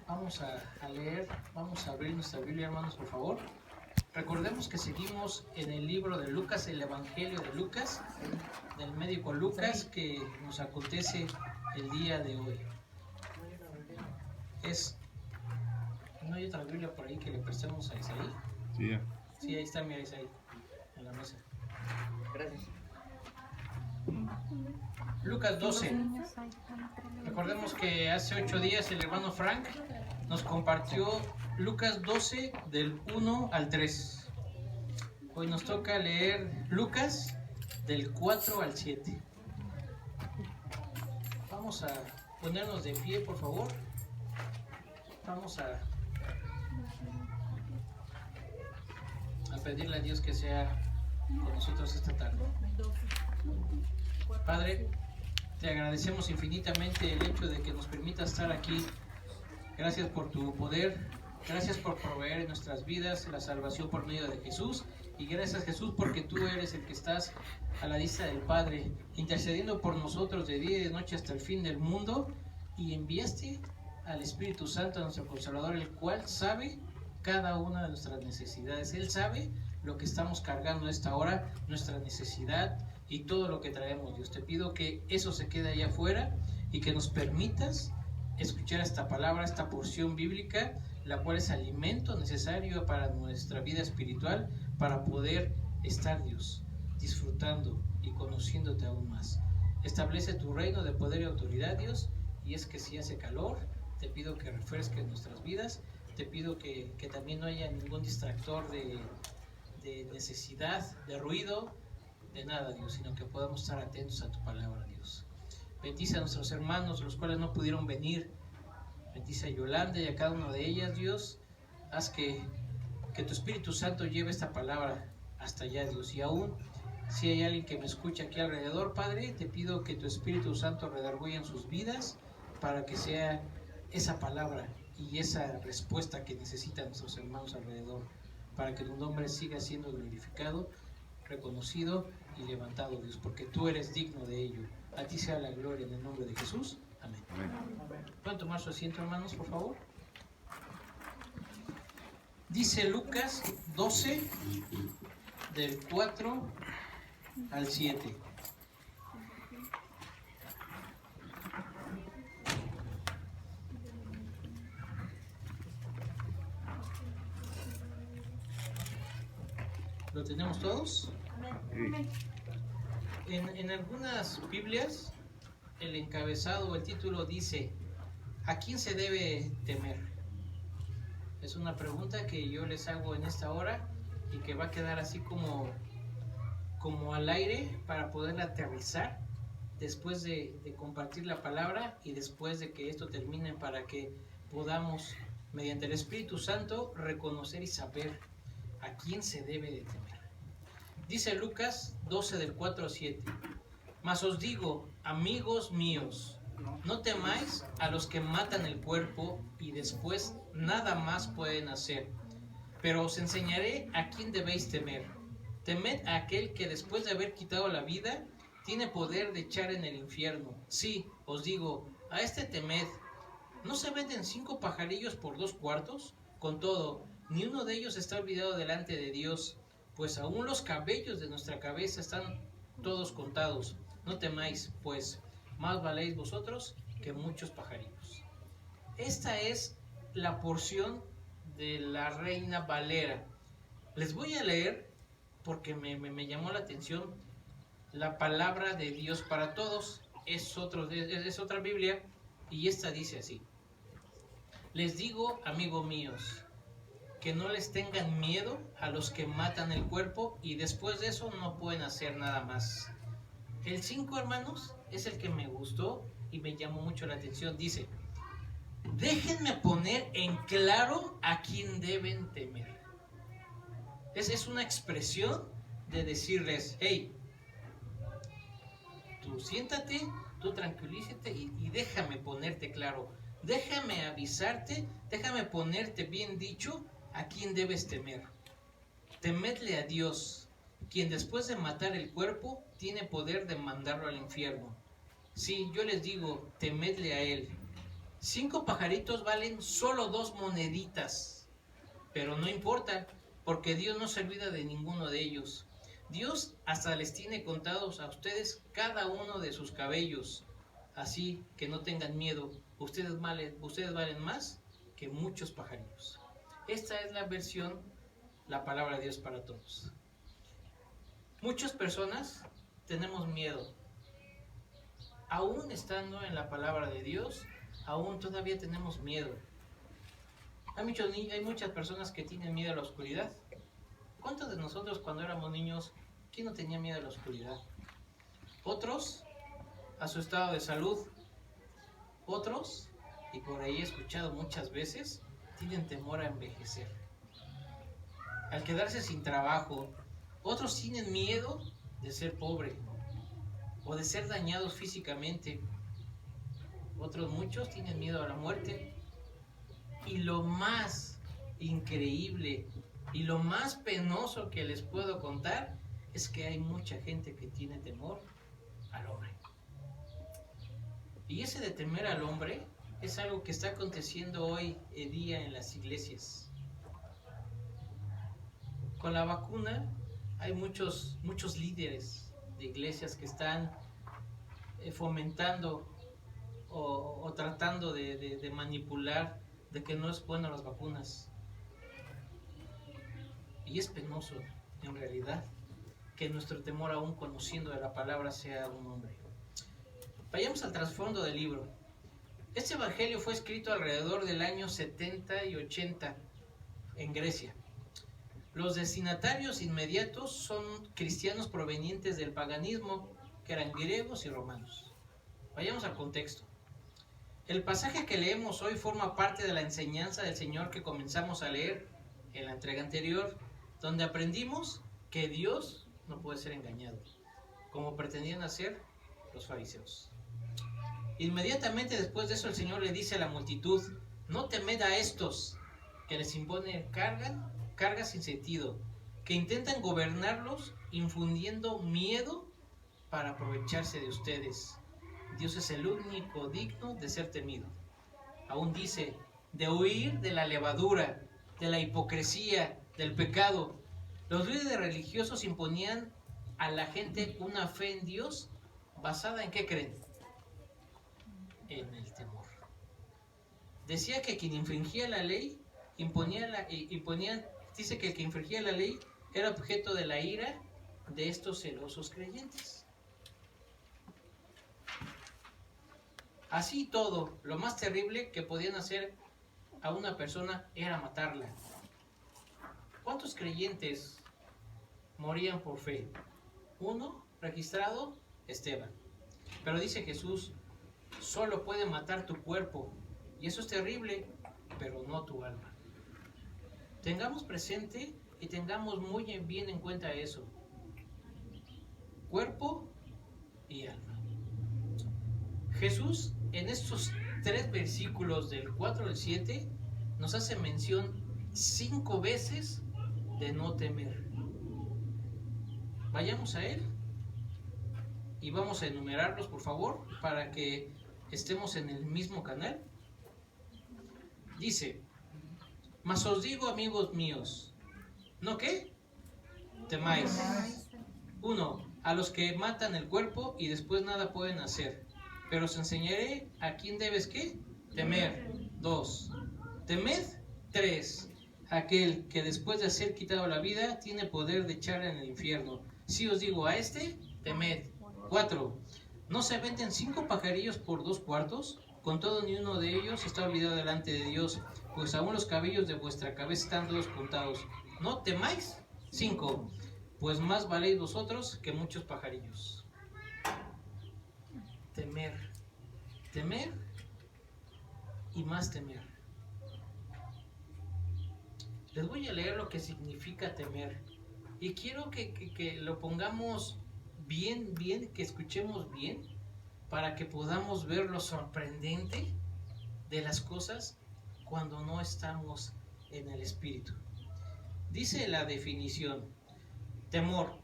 Vamos a leer, vamos a abrir nuestra Biblia, hermanos, por favor. Recordemos que seguimos en el libro de Lucas, el Evangelio de Lucas, del médico Lucas, que nos acontece el día de hoy. ¿No hay otra Biblia por ahí que le prestemos a Isaí? Sí, ya. Sí, ahí está, mira, Isaí, en la mesa. Gracias. Lucas 12. Recordemos que hace 8 días el hermano Frank nos compartió Lucas 12 del 1 al 3. Hoy nos toca leer Lucas del 4 al 7. Vamos a ponernos de pie, por favor. Vamos a pedirle a Dios que sea con nosotros esta tarde. Padre, te agradecemos infinitamente el hecho de que nos permita estar aquí. Gracias por tu poder, gracias por proveer en nuestras vidas la salvación por medio de Jesús, y gracias, Jesús, porque tú eres el que estás a la diestra del Padre, intercediendo por nosotros de día y de noche hasta el fin del mundo, y enviaste al Espíritu Santo, nuestro Consolador, el cual sabe cada una de nuestras necesidades. Él sabe lo que estamos cargando a esta hora, nuestra necesidad y todo lo que traemos. Dios, te pido que eso se quede allá afuera y que nos permitas escuchar esta palabra, esta porción bíblica, la cual es alimento necesario para nuestra vida espiritual, para poder estar, Dios, disfrutando y conociéndote aún más. Establece tu reino de poder y autoridad, Dios, y es que si hace calor, te pido que refresques nuestras vidas. Te pido que también no haya ningún distractor de necesidad, de ruido, de nada, Dios, sino que podamos estar atentos a tu palabra, Dios. Bendice a nuestros hermanos, los cuales no pudieron venir. Bendice a Yolanda y a cada una de ellas, Dios. Haz que tu Espíritu Santo lleve esta palabra hasta allá, Dios. Y aún si hay alguien que me escucha aquí alrededor, Padre, te pido que tu Espíritu Santo redarguya en sus vidas para que sea esa palabra y esa respuesta que necesitan nuestros hermanos alrededor, para que tu nombre siga siendo glorificado, reconocido y levantado, Dios, porque tú eres digno de ello. A ti sea la gloria en el nombre de Jesús. Amén. Amén. ¿Pueden tomar su asiento, hermanos, por favor? Dice Lucas 12, del 4 al 7. ¿Lo tenemos todos? Sí. En algunas Biblias, el encabezado o el título dice: ¿a quién se debe temer? Es una pregunta que yo les hago en esta hora y que va a quedar así como al aire para poder aterrizar después de compartir la palabra y después de que esto termine, para que podamos, mediante el Espíritu Santo, reconocer y saber a quién se debe de temer. Dice Lucas 12 del 4 al 7: Mas os digo, amigos míos, no temáis a los que matan el cuerpo y después nada más pueden hacer, pero os enseñaré a quién debéis temer. Temed a aquel que después de haber quitado la vida tiene poder de echar en el infierno. Sí, os digo, a este temed. ¿No se venden 5 pajarillos por 2 cuartos? Con todo, ni uno de ellos está olvidado delante de Dios, pues aún los cabellos de nuestra cabeza están todos contados. No temáis, pues, más valéis vosotros que muchos pajarillos. Esta es la porción de la Reina Valera. Les voy a leer, porque me llamó la atención, la palabra de Dios para todos. Es otra Biblia, y esta dice así: Les digo, amigos míos, que no les tengan miedo a los que matan el cuerpo y después de eso no pueden hacer nada más. El 5, hermanos, es el que me gustó y me llamó mucho la atención. Dice: déjenme poner en claro a quién deben temer. Es una expresión de decirles: hey, tú siéntate, tú tranquilízate y déjame ponerte claro. Déjame avisarte, déjame ponerte bien dicho a quién debes temer. Temedle a Dios, quien después de matar el cuerpo tiene poder de mandarlo al infierno. Sí, yo les digo, temedle a Él. 5 pajaritos valen solo 2 moneditas, pero no importa, porque Dios no se olvida de ninguno de ellos. Dios hasta les tiene contados a ustedes cada uno de sus cabellos, así que no tengan miedo, ustedes valen más que muchos pajarillos. Esta es la versión, la palabra de Dios para todos. Muchas personas tenemos miedo, aún estando en la palabra de Dios, aún todavía tenemos miedo. Hay muchas personas que tienen miedo a la oscuridad. ¿Cuántos de nosotros cuando éramos niños, quién no tenía miedo a la oscuridad? Otros a su estado de salud. Otros, y por ahí he escuchado muchas veces, tienen temor a envejecer, al quedarse sin trabajo. Otros tienen miedo de ser pobre o de ser dañados físicamente. Otros muchos tienen miedo a la muerte. Y lo más increíble y lo más penoso que les puedo contar es que hay mucha gente que tiene temor al hombre. Y ese de temer al hombre es algo que está aconteciendo hoy en día en las iglesias. Con la vacuna hay muchos líderes de iglesias que están fomentando o tratando de manipular de que no es bueno las vacunas. Y es penoso, en realidad, que nuestro temor, aún conociendo de la palabra, sea un hombre. Vayamos al trasfondo del libro. Este evangelio fue escrito alrededor del año 70 y 80 en Grecia. Los destinatarios inmediatos son cristianos provenientes del paganismo, que eran griegos y romanos. Vayamos al contexto. El pasaje que leemos hoy forma parte de la enseñanza del Señor que comenzamos a leer en la entrega anterior, donde aprendimos que Dios no puede ser engañado, como pretendían hacer los fariseos. Inmediatamente después de eso el Señor le dice a la multitud: no temed a estos que les imponen cargas sin sentido, que intentan gobernarlos infundiendo miedo para aprovecharse de ustedes. Dios es el único digno de ser temido. Aún dice, de huir de la levadura, de la hipocresía, del pecado. Los líderes religiosos imponían a la gente una fe en Dios basada en ¿qué creen? En el temor. Decía que quien infringía la ley, dice que el que infringía la ley era objeto de la ira de estos celosos creyentes. Así todo, lo más terrible que podían hacer a una persona era matarla. ¿Cuántos creyentes morían por fe? Uno, registrado, Esteban. Pero dice Jesús, solo puede matar tu cuerpo, y eso es terrible, pero no tu alma. Tengamos presente y tengamos muy bien en cuenta eso. Cuerpo y alma. Jesús en estos 3 versículos del 4 al 7 nos hace mención 5 veces de no temer. Vayamos a él y vamos a enumerarlos, por favor, para que estemos en el mismo canal. Dice, mas os digo, amigos míos, ¿no qué? Temáis. 1. A los que matan el cuerpo y después nada pueden hacer. Pero os enseñaré a quién debes ¿qué? Temer. 2. Temed. 3. Aquel que después de ser quitado la vida tiene poder de echarla en el infierno. Si os digo a este, temed. 4. ¿No se venden 5 pajarillos por 2 cuartos? Con todo, ni uno de ellos está olvidado delante de Dios, pues aún los cabellos de vuestra cabeza están todos contados. ¿No temáis? 5. Pues más valéis vosotros que muchos pajarillos. Temer y más temer. Les voy a leer lo que significa temer y quiero que lo pongamos bien, que escuchemos bien para que podamos ver lo sorprendente de las cosas cuando no estamos en el Espíritu. Dice la definición: temor,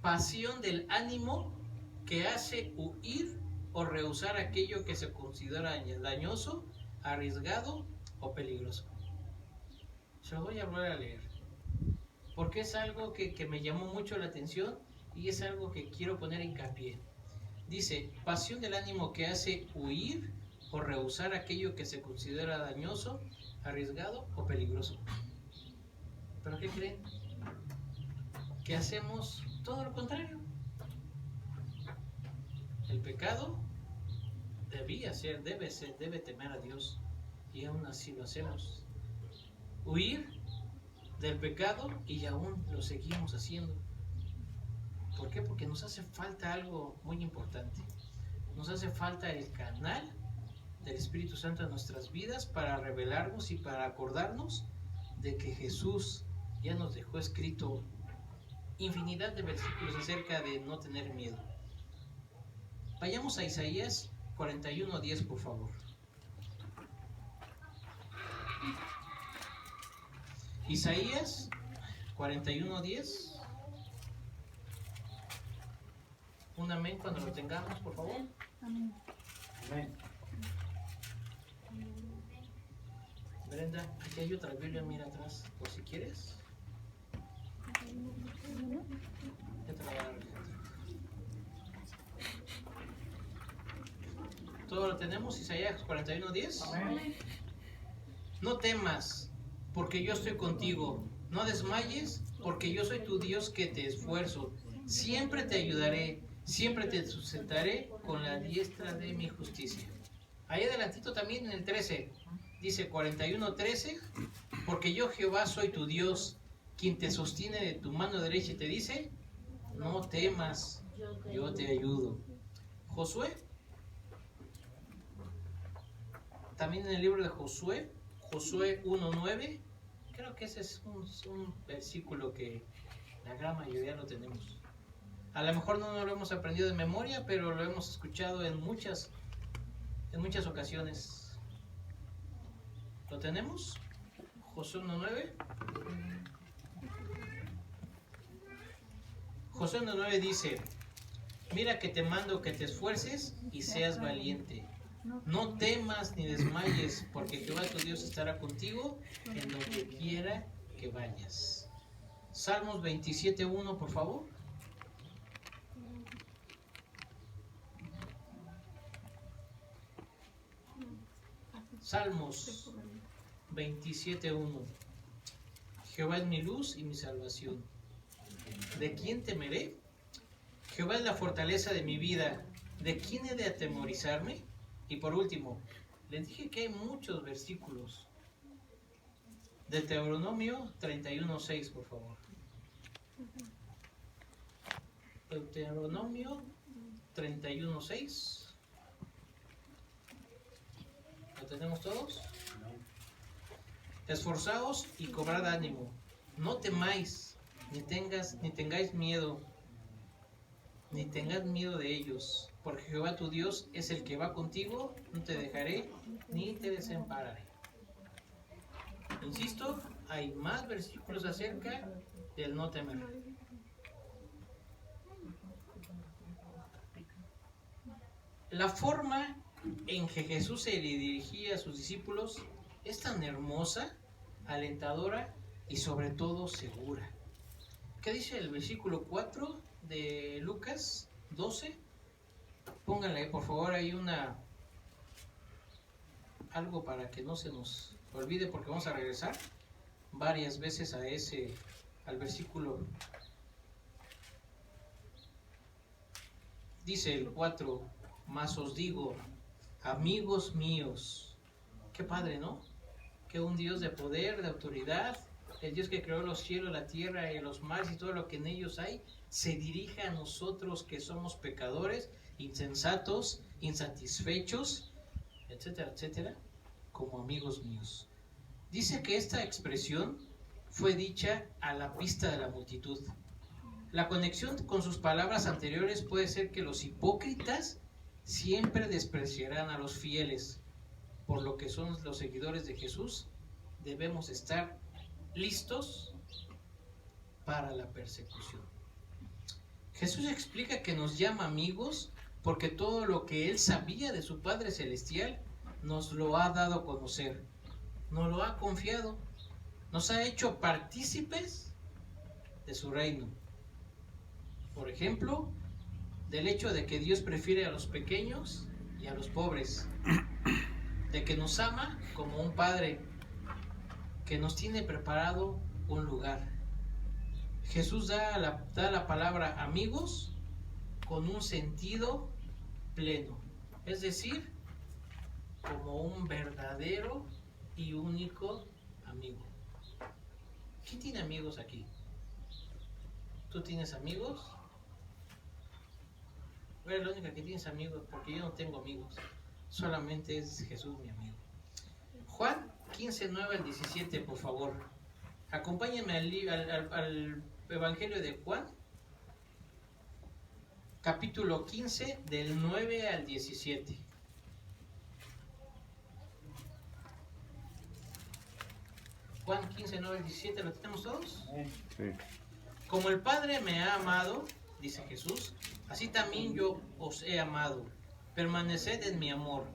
pasión del ánimo que hace huir o rehusar aquello que se considera dañoso arriesgado o peligroso? Se lo voy a volver a leer, porque es algo que me llamó mucho la atención y es algo que quiero poner hincapié. Dice, pasión del ánimo que hace huir o rehusar aquello que se considera dañoso, arriesgado o peligroso. ¿Pero qué creen? Que hacemos todo lo contrario. El pecado debe temer a Dios, y aún así lo hacemos. Huir del pecado y aún lo seguimos haciendo. ¿Por qué? Porque nos hace falta algo muy importante. Nos hace falta el canal del Espíritu Santo en nuestras vidas para revelarnos y para acordarnos de que Jesús ya nos dejó escrito infinidad de versículos acerca de no tener miedo. Vayamos a Isaías 41:10, por favor. Isaías 41:10. Un amén cuando lo tengamos, por favor. Amén. Amén. Brenda, aquí hay otra Biblia, mira atrás, por si quieres. Ya te la voy a dar, Alejandra. ¿Todo lo tenemos? Isaías 41:10. Amén. No temas, porque yo estoy contigo. No desmayes, porque yo soy tu Dios que te esfuerzo. Siempre te ayudaré, siempre te sustentaré con la diestra de mi justicia. Ahí adelantito también en el 13, dice 41:13, porque yo Jehová soy tu Dios, quien te sostiene de tu mano derecha y te dice, no temas, yo te ayudo. Josué, también en el libro de Josué 1:9, creo que ese es un versículo que la gran mayoría lo tenemos. A lo mejor no lo hemos aprendido de memoria, pero lo hemos escuchado en muchas ocasiones. ¿Lo tenemos? Josué 1:9. Josué 1:9 dice, mira que te mando que te esfuerces y seas valiente. No temas ni desmayes, porque Jehová tu Dios estará contigo en donde quiera que vayas. Salmos 27:1, por favor. Salmos 27:1. Jehová es mi luz y mi salvación. ¿De quién temeré? Jehová es la fortaleza de mi vida. ¿De quién he de atemorizarme? Y por último, les dije que hay muchos versículos. Deuteronomio 31:6, por favor. Deuteronomio 31:6. ¿Lo tenemos todos? Esforzaos y cobrad ánimo. No temáis, ni tengáis miedo, ni tengas miedo de ellos, porque Jehová tu Dios es el que va contigo, no te dejaré ni te desampararé. Insisto, hay más versículos acerca del no temer. La forma en que Jesús se le dirigía a sus discípulos es tan hermosa, alentadora y sobre todo segura. ¿Qué dice el versículo 4 de Lucas 12? Pónganle por favor ahí algo para que no se nos olvide, porque vamos a regresar varias veces al versículo. Dice el 4, mas os digo, amigos míos. Qué padre, ¿no? Que un Dios de poder, de autoridad, el Dios que creó los cielos, la tierra y los mares y todo lo que en ellos hay, se dirija a nosotros que somos pecadores, insensatos, insatisfechos, etcétera, etcétera, como amigos míos. Dice que esta expresión fue dicha a la vista de la multitud. La conexión con sus palabras anteriores puede ser que los hipócritas siempre despreciarán a los fieles. Por lo que son los seguidores de Jesús, debemos estar listos para la persecución. Jesús explica que nos llama amigos porque todo lo que él sabía de su Padre Celestial nos lo ha dado a conocer, nos lo ha confiado, nos ha hecho partícipes de su reino. Por ejemplo, del hecho de que Dios prefiere a los pequeños y a los pobres, de que nos ama como un padre, que nos tiene preparado un lugar. Jesús da la palabra amigos con un sentido pleno, es decir, como un verdadero y único amigo. ¿Quién tiene amigos aquí? ¿Tú tienes amigos? Eres la única que tienes amigos, porque yo no tengo amigos. Solamente es Jesús mi amigo. Juan 15, 9 al 17, por favor. Acompáñenme al Evangelio de Juan, capítulo 15, del 9 al 17. Juan 15, 9 al 17, ¿lo tenemos todos? Sí. Como el Padre me ha amado, dice Jesús, así también yo os he amado. Permaneced en mi amor.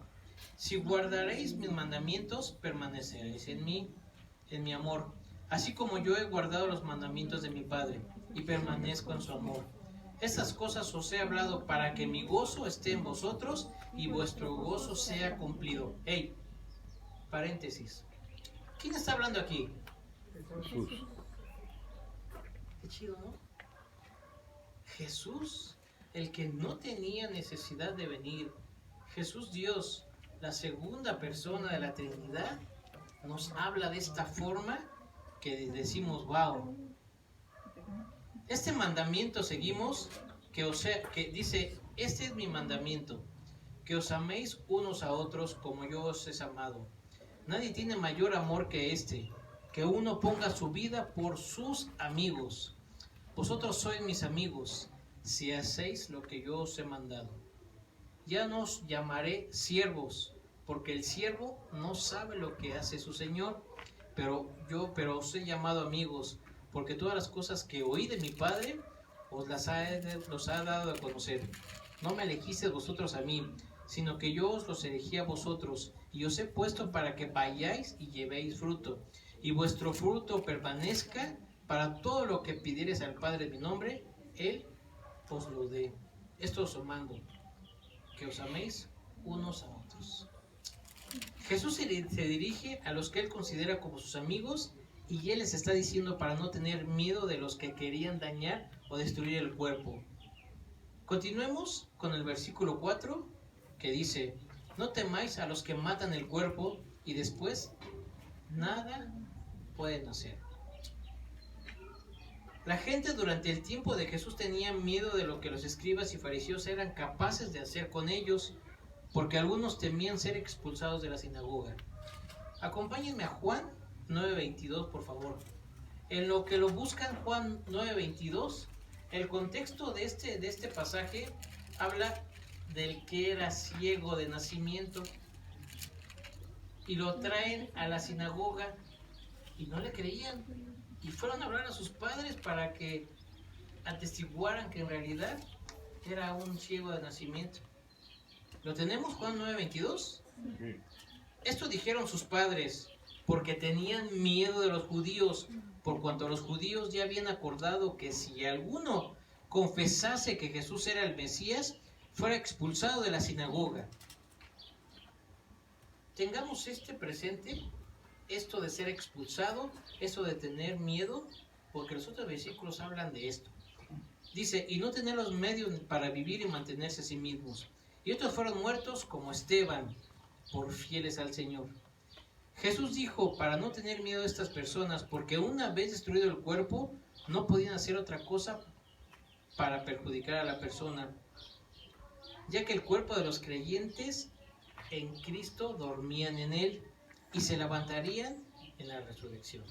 Si guardaréis mis mandamientos, permaneceréis en mi amor. Así como yo he guardado los mandamientos de mi Padre y permanezco en su amor. Estas cosas os he hablado para que mi gozo esté en vosotros y vuestro gozo sea cumplido. Hey, paréntesis. ¿Quién está hablando aquí? Jesús. Qué chido, ¿no? Jesús, el que no tenía necesidad de venir. Jesús Dios, la segunda persona de la Trinidad, nos habla de esta forma que decimos, wow. Este mandamiento seguimos, que dice, este es mi mandamiento, que os améis unos a otros como yo os he amado. Nadie tiene mayor amor que este, que uno ponga su vida por sus amigos. Vosotros sois mis amigos, si hacéis lo que yo os he mandado. Ya no os llamaré siervos, porque el siervo no sabe lo que hace su señor, pero os he llamado amigos, porque todas las cosas que oí de mi Padre os los ha dado a conocer. No me elegisteis vosotros a mí, sino que yo os los elegí a vosotros, y os he puesto para que vayáis y llevéis fruto, y vuestro fruto permanezca, para todo lo que pidiereis al Padre en mi nombre, Él os lo dé. Esto os mando, que os améis unos a otros. Jesús se dirige a los que Él considera como sus amigos, y Él les está diciendo para no tener miedo de los que querían dañar o destruir el cuerpo. Continuemos con el versículo 4, que dice, no temáis a los que matan el cuerpo y después nada pueden hacer. La gente durante el tiempo de Jesús tenía miedo de lo que los escribas y fariseos eran capaces de hacer con ellos, porque algunos temían ser expulsados de la sinagoga. Acompáñenme a Juan 9:22, por favor. En lo que lo buscan, Juan 9:22, el contexto de este pasaje habla del que era ciego de nacimiento y lo traen a la sinagoga y no le creían y fueron a hablar a sus padres para que atestiguaran que en realidad era un ciego de nacimiento. ¿Lo tenemos, Juan 9:22? Sí. Esto dijeron sus padres porque tenían miedo de los judíos, por cuanto los judíos ya habían acordado que si alguno confesase que Jesús era el Mesías, fuera expulsado de la sinagoga. Tengamos presente, esto de ser expulsado, esto de tener miedo, porque los otros versículos hablan de esto. Dice, y no tener los medios para vivir y mantenerse a sí mismos. Y otros fueron muertos como Esteban, por fieles al Señor. Jesús dijo, para no tener miedo de estas personas, porque una vez destruido el cuerpo, no podían hacer otra cosa para perjudicar a la persona, ya que el cuerpo de los creyentes en Cristo dormían en Él y se levantarían en la resurrección.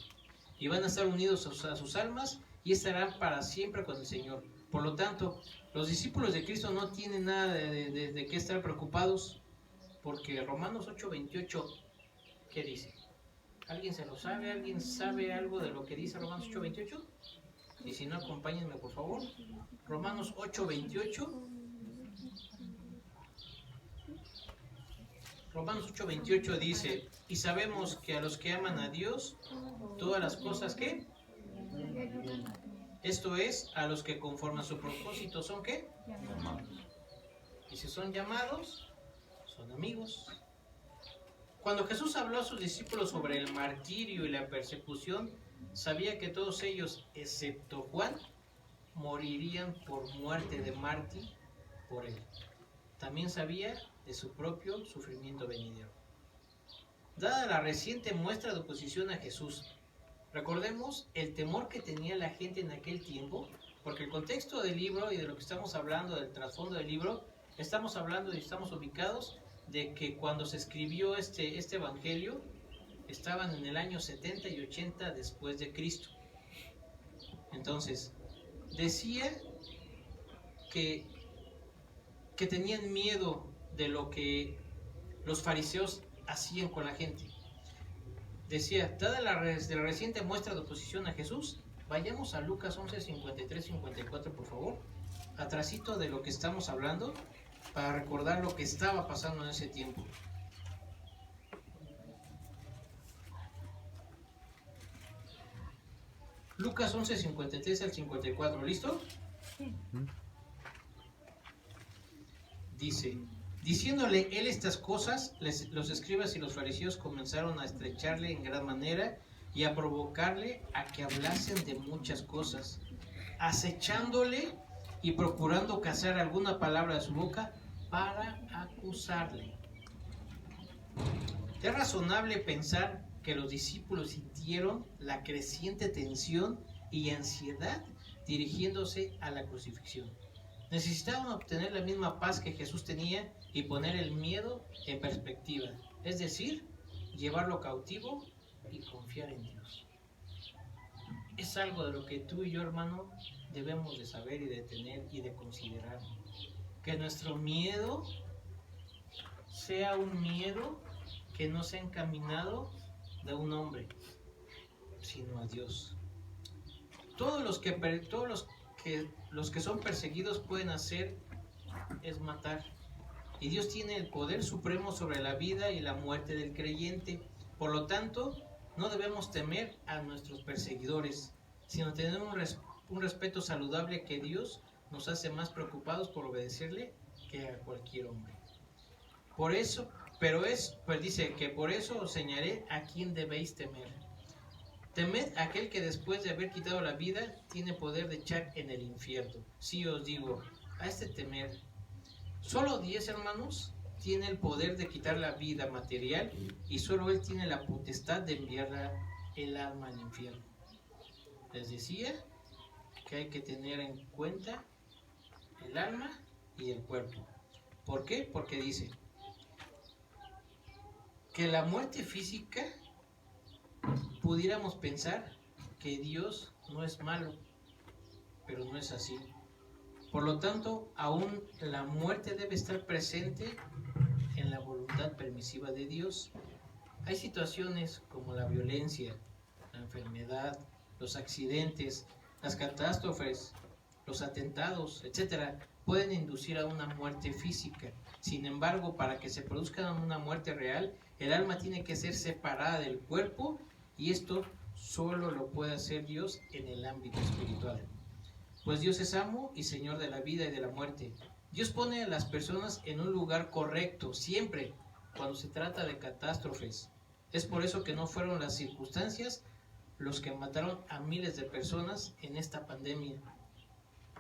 Y van a estar unidos a sus almas y estarán para siempre con el Señor. Por lo tanto, los discípulos de Cristo no tienen nada de qué estar preocupados, porque Romanos 8:28, ¿qué dice? ¿Alguien se lo sabe? ¿Alguien sabe algo de lo que dice Romanos 8:28? Y si no, acompáñenme por favor. Romanos 8:28. Romanos 8:28 dice, y sabemos que a los que aman a Dios, todas las cosas que, esto es, a los que conforme a su propósito son ¿qué? Y si son llamados, son amigos. Cuando Jesús habló a sus discípulos sobre el martirio y la persecución, sabía que todos ellos, excepto Juan, morirían por muerte de mártir por él. También sabía de su propio sufrimiento venidero. Dada la reciente muestra de oposición a Jesús, recordemos el temor que tenía la gente en aquel tiempo, porque el contexto del libro y de lo que estamos hablando, del trasfondo del libro, estamos hablando y estamos ubicados de que cuando se escribió este evangelio, estaban en el año 70 y 80 después de Cristo. Entonces, decía que tenían miedo de lo que los fariseos hacían con la gente. Decía, dada la reciente muestra de oposición a Jesús, vayamos a Lucas 11, 53, 54, por favor, atrasito de lo que estamos hablando, para recordar lo que estaba pasando en ese tiempo. Lucas 11, 53 al 54, ¿listo? Sí. Dice, diciéndole él estas cosas, los escribas y los fariseos comenzaron a estrecharle en gran manera y a provocarle a que hablasen de muchas cosas, acechándole y procurando cazar alguna palabra de su boca para acusarle. Es razonable pensar que los discípulos sintieron la creciente tensión y ansiedad dirigiéndose a la crucifixión. Necesitaban obtener la misma paz que Jesús tenía y poner el miedo en perspectiva, es decir, llevarlo cautivo y confiar en Dios. Es algo de lo que tú y yo, hermano, debemos de saber y de tener y de considerar. Que nuestro miedo sea un miedo que no sea encaminado de un hombre, sino a Dios. Todos los que son perseguidos pueden hacer es matar. Y Dios tiene el poder supremo sobre la vida y la muerte del creyente. Por lo tanto, no debemos temer a nuestros perseguidores, sino tener un respeto saludable que Dios nos hace más preocupados por obedecerle que a cualquier hombre. Por eso, pues dice que por eso os señalé a quién debéis temer. Temed a aquel que después de haber quitado la vida tiene poder de echar en el infierno. Sí os digo, a este temer. Solo 10 hermanos tiene el poder de quitar la vida material y solo él tiene la potestad de enviar el alma al infierno. Les decía que hay que tener en cuenta el alma y el cuerpo. ¿Por qué? Porque dice que la muerte física, pudiéramos pensar que Dios no es malo, pero no es así. Por lo tanto, aún la muerte debe estar presente en la voluntad permisiva de Dios. Hay situaciones como la violencia, la enfermedad, los accidentes, las catástrofes, los atentados, etc., pueden inducir a una muerte física. Sin embargo, para que se produzca una muerte real, el alma tiene que ser separada del cuerpo, y esto solo lo puede hacer Dios en el ámbito espiritual. Pues Dios es amo y Señor de la vida y de la muerte. Dios pone a las personas en un lugar correcto, siempre, cuando se trata de catástrofes. Es por eso que no fueron las circunstancias los que mataron a miles de personas en esta pandemia.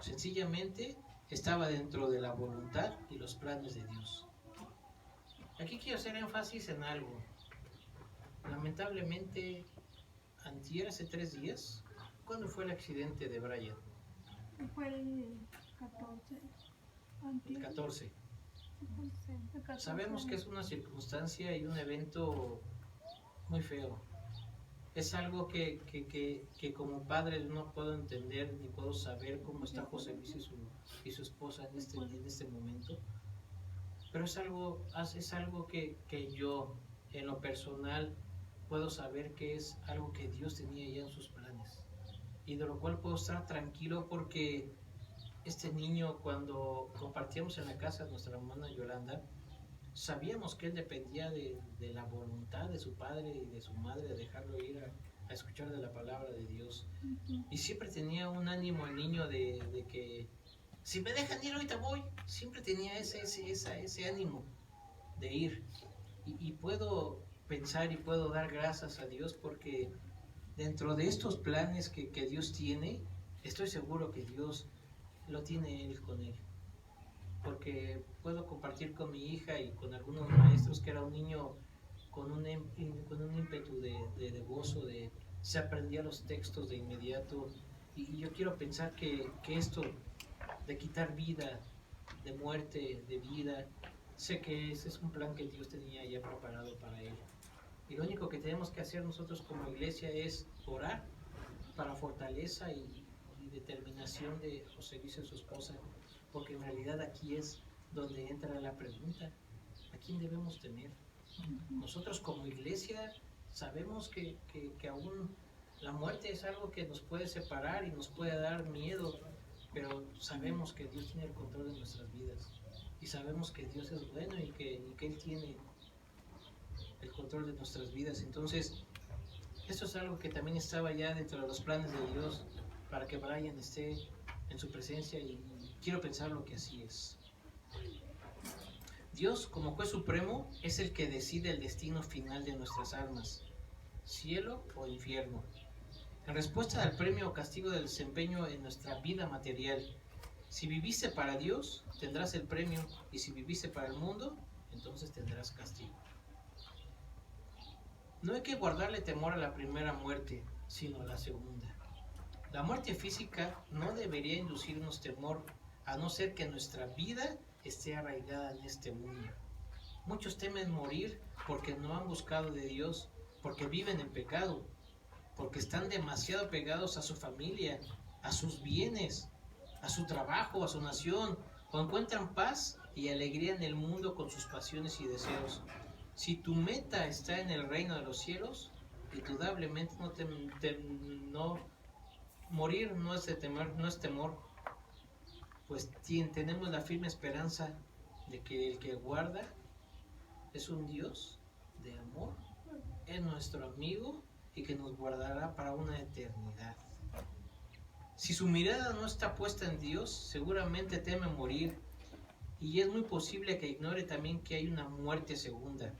Sencillamente estaba dentro de la voluntad y los planes de Dios. Aquí quiero hacer énfasis en algo. Lamentablemente, antier, hace 3 días, ¿cuándo fue el accidente de Brian? Fue el 14. El 14. Sabemos que es una circunstancia y un evento muy feo. Es algo que como padre no puedo entender ni puedo saber cómo está José Luis y su esposa en este momento. Pero es algo que yo, en lo personal, puedo saber que es algo que Dios tenía ya en sus planes. Y de lo cual puedo estar tranquilo porque este niño, cuando compartíamos en la casa de nuestra hermana Yolanda, sabíamos que él dependía de la voluntad de su padre y de su madre de dejarlo ir a escuchar de la palabra de Dios. Y siempre tenía un ánimo el niño de que si me dejan ir ahorita voy. Siempre tenía ese ánimo de ir. Y puedo pensar y puedo dar gracias a Dios porque dentro de estos planes que Dios tiene, estoy seguro que Dios lo tiene Él con él. Porque puedo compartir con mi hija y con algunos maestros que era un niño con un ímpetu de gozo, se aprendía los textos de inmediato. Y yo quiero pensar que esto de quitar vida, de muerte, de vida, sé que ese es un plan que Dios tenía ya preparado para él. Y lo único que tenemos que hacer nosotros como iglesia es orar para fortaleza y determinación de José Luis y su esposa, porque en realidad aquí es donde entra la pregunta: ¿a quién debemos temer? Nosotros como iglesia sabemos que aún la muerte es algo que nos puede separar y nos puede dar miedo, pero sabemos que Dios tiene el control de nuestras vidas y sabemos que Dios es bueno y que Él tiene el control de nuestras vidas. Entonces, esto es algo que también estaba ya dentro de los planes de Dios para que Brian esté en su presencia, y quiero pensarlo que así es. Dios, como juez supremo, es el que decide el destino final de nuestras almas, cielo o infierno. En respuesta al premio o castigo del desempeño en nuestra vida material, si viviste para Dios, tendrás el premio, y si viviste para el mundo, entonces tendrás castigo. No hay que guardarle temor a la primera muerte, sino a la segunda. La muerte física no debería inducirnos temor, a no ser que nuestra vida esté arraigada en este mundo. Muchos temen morir porque no han buscado de Dios, porque viven en pecado, porque están demasiado pegados a su familia, a sus bienes, a su trabajo, a su nación, o encuentran paz y alegría en el mundo con sus pasiones y deseos. Si tu meta está en el reino de los cielos, indudablemente morir no es temor, pues tenemos la firme esperanza de que el que guarda es un Dios de amor, es nuestro amigo y que nos guardará para una eternidad. Si su mirada no está puesta en Dios, seguramente teme morir, y es muy posible que ignore también que hay una muerte segunda,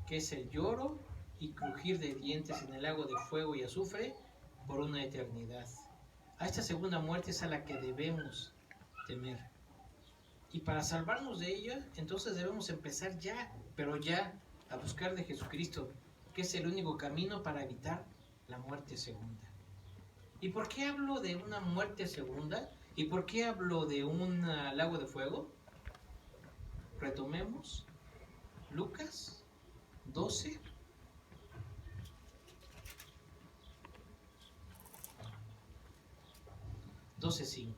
que es el lloro y crujir de dientes en el lago de fuego y azufre por una eternidad. A esta segunda muerte es a la que debemos temer. Y para salvarnos de ella, entonces debemos empezar ya, pero ya, a buscar de Jesucristo, que es el único camino para evitar la muerte segunda. ¿Y por qué hablo de una muerte segunda? ¿Y por qué hablo de un lago de fuego? Retomemos Lucas 12. $12:5.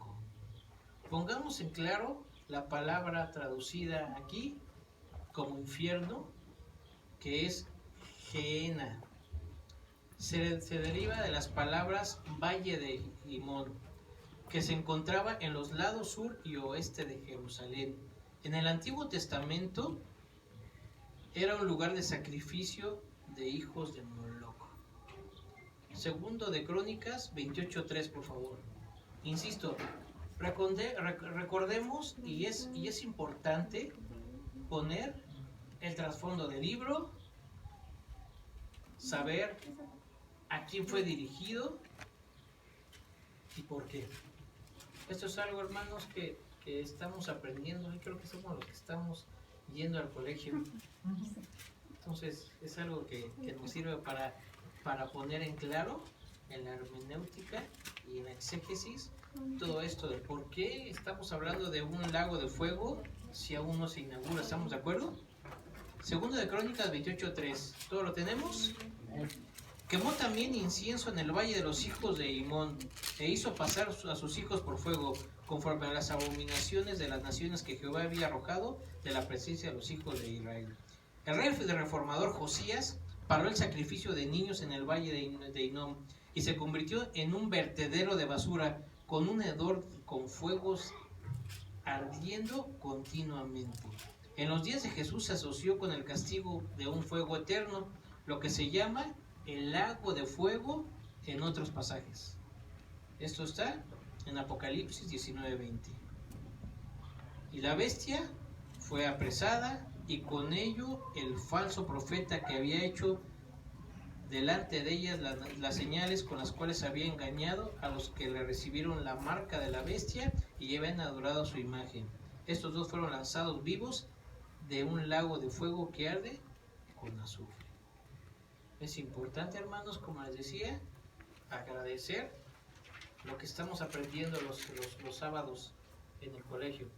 Pongamos en claro la palabra traducida aquí como infierno, que es Gehenna. Se deriva de las palabras Valle de Limón, que se encontraba en los lados sur y oeste de Jerusalén. En el Antiguo Testamento era un lugar de sacrificio de hijos de Moloch. Segundo de Crónicas 28:3, por favor. Insisto, recordemos, y es importante poner el trasfondo del libro, saber a quién fue dirigido y por qué. Esto es algo, hermanos, que estamos aprendiendo, y creo que somos los que estamos yendo al colegio. Entonces es algo que nos sirve para poner en claro en la hermenéutica y en la exégesis todo esto de por qué estamos hablando de un lago de fuego si aún no se inaugura. ¿Estamos de acuerdo? Segundo de Crónicas 28:3. ¿Todo lo tenemos? Quemó también incienso en el valle de los hijos de Himón, e hizo pasar a sus hijos por fuego, conforme a las abominaciones de las naciones que Jehová había arrojado de la presencia de los hijos de Israel. El rey reformador Josías paró el sacrificio de niños en el valle de Hinnom, y se convirtió en un vertedero de basura, con un hedor con fuegos ardiendo continuamente. En los días de Jesús se asoció con el castigo de un fuego eterno, lo que se llama el lago de fuego en otros pasajes. Esto está en Apocalipsis 19:20. Y la bestia fue apresada, y con ello el falso profeta que había hecho delante de ellas las señales con las cuales había engañado a los que le recibieron la marca de la bestia y habían adorado su imagen. Estos dos fueron lanzados vivos de un lago de fuego que arde con azufre. Es importante, hermanos, como les decía, agradecer lo que estamos aprendiendo los sábados en el colegio,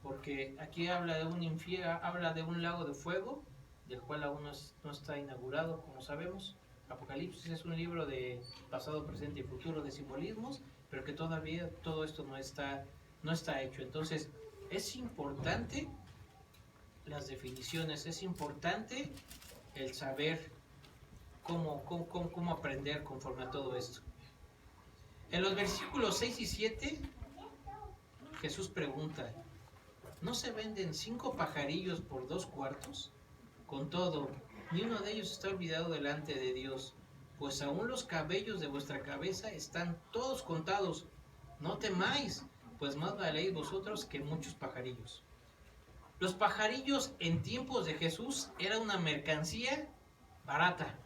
porque aquí habla de un lago de fuego, del cual aún no está inaugurado, como sabemos. Apocalipsis es un libro de pasado, presente y futuro, de simbolismos, pero que todavía todo esto no está hecho. Entonces es importante las definiciones, es importante el saber cómo aprender conforme a todo esto. En los versículos 6 y 7, Jesús pregunta: ¿no se venden 5 pajarillos por 2 cuartos? Con todo, ni uno de ellos está olvidado delante de Dios, pues aún los cabellos de vuestra cabeza están todos contados. No temáis, pues más valéis vosotros que muchos pajarillos. Los pajarillos en tiempos de Jesús era una mercancía barata,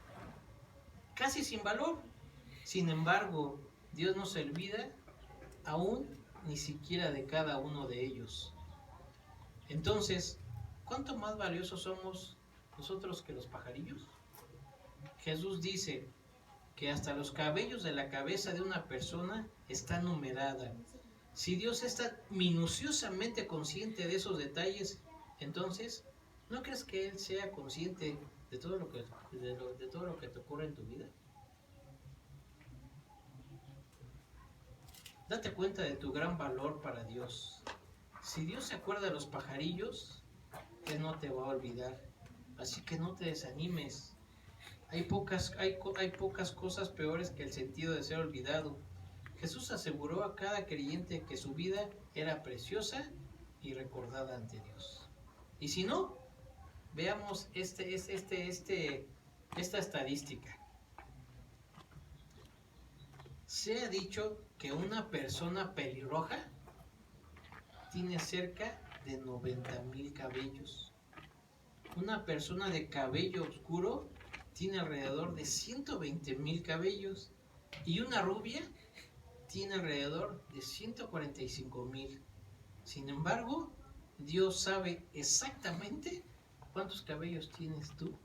casi sin valor. Sin embargo, Dios no se olvida aún ni siquiera de cada uno de ellos. Entonces, ¿cuánto más valiosos somos nosotros que los pajarillos? Jesús dice que hasta los cabellos de la cabeza de una persona está numerada. Si Dios está minuciosamente consciente de esos detalles, entonces, ¿no crees que Él sea consciente de todo lo que te ocurre en tu vida? Date cuenta de tu gran valor para Dios. Si Dios se acuerda de los pajarillos, Él no te va a olvidar. Así que no te desanimes. Hay pocas cosas peores que el sentido de ser olvidado. Jesús aseguró a cada creyente que su vida era preciosa y recordada ante Dios. Y si no, veamos esta estadística. Se ha dicho que una persona pelirroja tiene cerca de 90,000 cabellos. Una persona de cabello oscuro tiene alrededor de 120,000 cabellos. Y una rubia tiene alrededor de 145,000. Sin embargo, Dios sabe exactamente cuántos cabellos tienes tú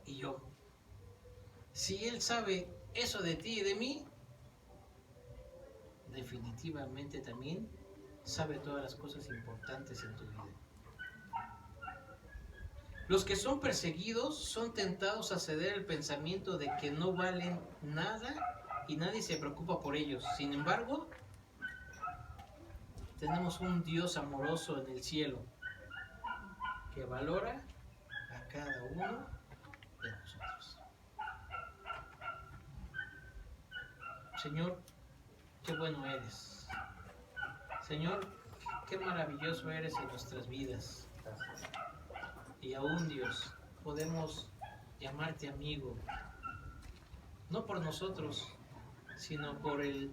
y yo. Si Él sabe eso de ti y de mí, definitivamente también sabe todas las cosas importantes en tu vida. Los que son perseguidos son tentados a ceder el pensamiento de que no valen nada y nadie se preocupa por ellos. Sin embargo, tenemos un Dios amoroso en el cielo que valora a cada uno de nosotros. Señor, qué bueno eres. Señor, qué maravilloso eres en nuestras vidas. Y aún, Dios, podemos llamarte amigo, no por nosotros, sino por el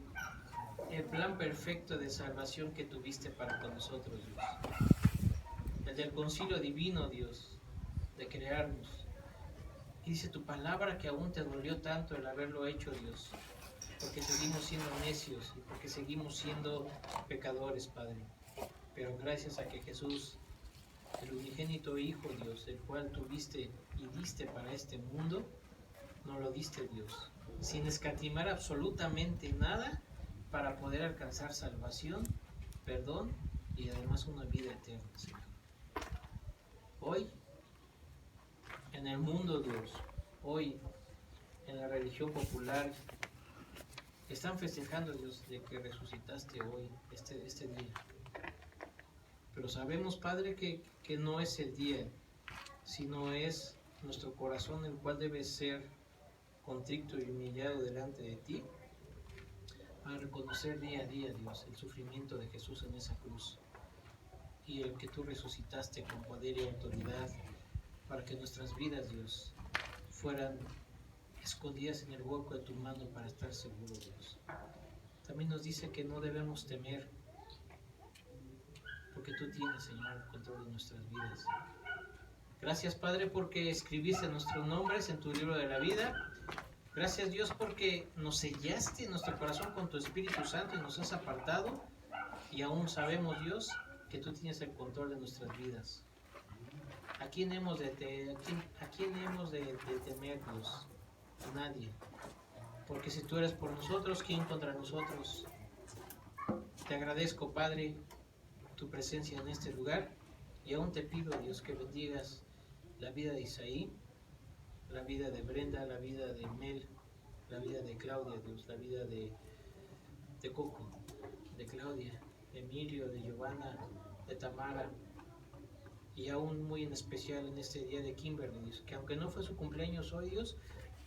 plan perfecto de salvación que tuviste para con nosotros, Dios. El del concilio divino, Dios, de crearnos. Y dice tu palabra que aún te dolió tanto el haberlo hecho, Dios, porque seguimos siendo necios y porque seguimos siendo pecadores, Padre. Pero gracias a que Jesús, el unigénito Hijo, Dios, el cual tuviste y diste para este mundo, nos lo diste, Dios, sin escatimar absolutamente nada para poder alcanzar salvación, perdón y además una vida eterna, Señor. Hoy, en el mundo, Dios, hoy, en la religión popular, están festejando, Dios, de que resucitaste hoy, este día. Pero sabemos, Padre, que no es el día, sino es nuestro corazón el cual debe ser contrito y humillado delante de ti, para reconocer día a día, Dios, el sufrimiento de Jesús en esa cruz. y el que tú resucitaste con poder y autoridad para que nuestras vidas, Dios, fueran escondidas en el hueco de tu mano para estar seguros, Dios. También nos dice que no debemos temer, porque tú tienes, Señor, el control de nuestras vidas. Gracias, Padre, porque escribiste nuestros nombres en tu libro de la vida. Gracias, Dios, porque nos sellaste en nuestro corazón con tu Espíritu Santo y nos has apartado. Y aún sabemos, Dios, que tú tienes el control de nuestras vidas. ¿A quién hemos de temer, Dios? A nadie. Porque si tú eres por nosotros, ¿quién contra nosotros? Te agradezco, Padre, tu presencia en este lugar. Y aún te pido, Dios, que bendigas la vida de Isaí, la vida de Brenda, la vida de Mel, la vida de Claudia, Dios, la vida de Coco, de Claudia, de Emilio, de Giovanna, de Tamara, y aún muy en especial en este día de Kimberly, Dios, que aunque no fue su cumpleaños hoy, Dios,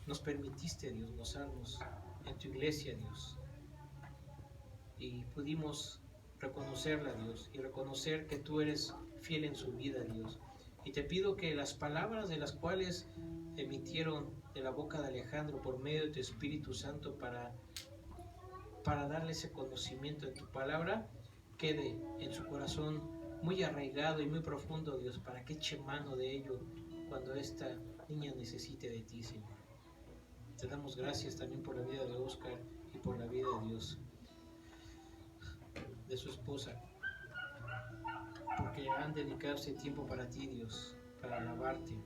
nos permitiste, Dios, gozarnos en tu iglesia, Dios, y pudimos reconocerla, Dios, y reconocer que tú eres fiel en su vida, Dios. Y te pido que las palabras de las cuales emitieron de la boca de Alejandro por medio de tu Espíritu Santo para darle ese conocimiento de tu palabra, quede en su corazón muy arraigado y muy profundo, Dios, para que eche mano de ello cuando esta niña necesite de ti, Señor. Te damos gracias también por la vida de Oscar y por la vida de Dios, de su esposa, porque han dedicado ese tiempo para ti, Dios, para alabarte.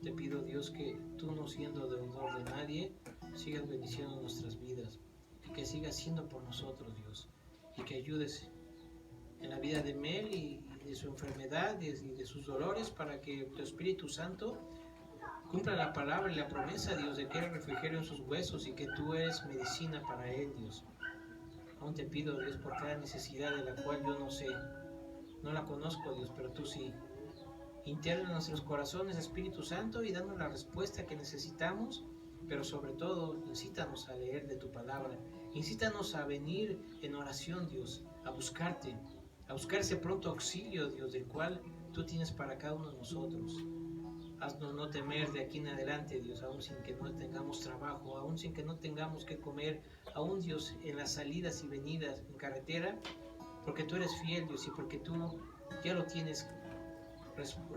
Te pido, Dios, que tú, no siendo deudor de nadie, sigas bendiciendo nuestras vidas y que sigas siendo por nosotros, Dios, y que ayudes en la vida de Mel y de su enfermedad y de sus dolores, para que tu Espíritu Santo cumpla la palabra y la promesa, Dios, de que eres refrigerio en sus huesos y que tú eres medicina para él, Dios. Aún te pido, Dios, por cada necesidad de la cual yo no sé, no la conozco, Dios, pero tú sí. Interna en nuestros corazones, Espíritu Santo, y danos la respuesta que necesitamos, pero sobre todo, incítanos a leer de tu palabra, incítanos a venir en oración, Dios, a buscarte, a buscar ese pronto auxilio, Dios, del cual tú tienes para cada uno de nosotros. Haznos no temer de aquí en adelante, Dios, aún sin que no tengamos trabajo, aún sin que no tengamos que comer, aún, Dios, en las salidas y venidas en carretera, porque tú eres fiel, Dios, y porque tú ya lo tienes,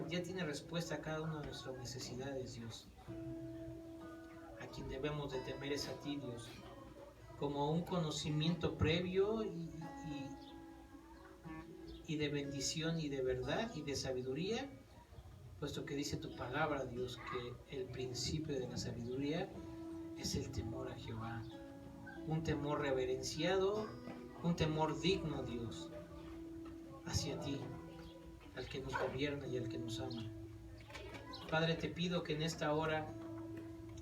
ya tienes respuesta a cada una de nuestras necesidades, Dios. A quien debemos de temer es a ti, Dios, como un conocimiento previo y de bendición y de verdad y de sabiduría, puesto que dice tu palabra, Dios, que el principio de la sabiduría es el temor a Jehová, un temor reverenciado, un temor digno, Dios, hacia ti, al que nos gobierna y al que nos ama. Padre, te pido que en esta hora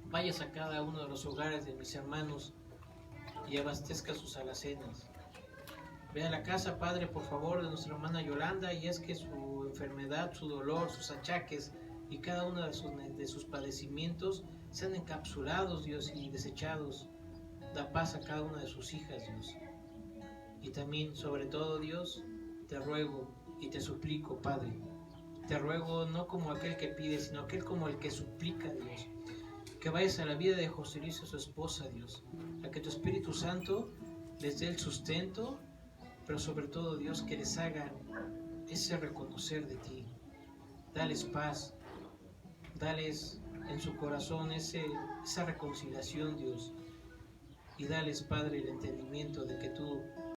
vayas a cada uno de los hogares de mis hermanos y abastezca sus alacenas. Ve a la casa, Padre, por favor, de nuestra hermana Yolanda, y es que su enfermedad, su dolor, sus achaques y cada uno de sus padecimientos sean encapsulados, Dios, y desechados. Da paz a cada una de sus hijas, Dios. Y también, sobre todo, Dios, te ruego y te suplico, Padre. Te ruego no como aquel que pide, sino aquel como el que suplica, Dios. Que vayas a la vida de José Luis y su esposa, Dios. A que tu Espíritu Santo les dé el sustento, pero sobre todo, Dios, que les haga ese reconocer de ti. Dales paz, dales en su corazón esa reconciliación, Dios, y dales, Padre, el entendimiento de que tú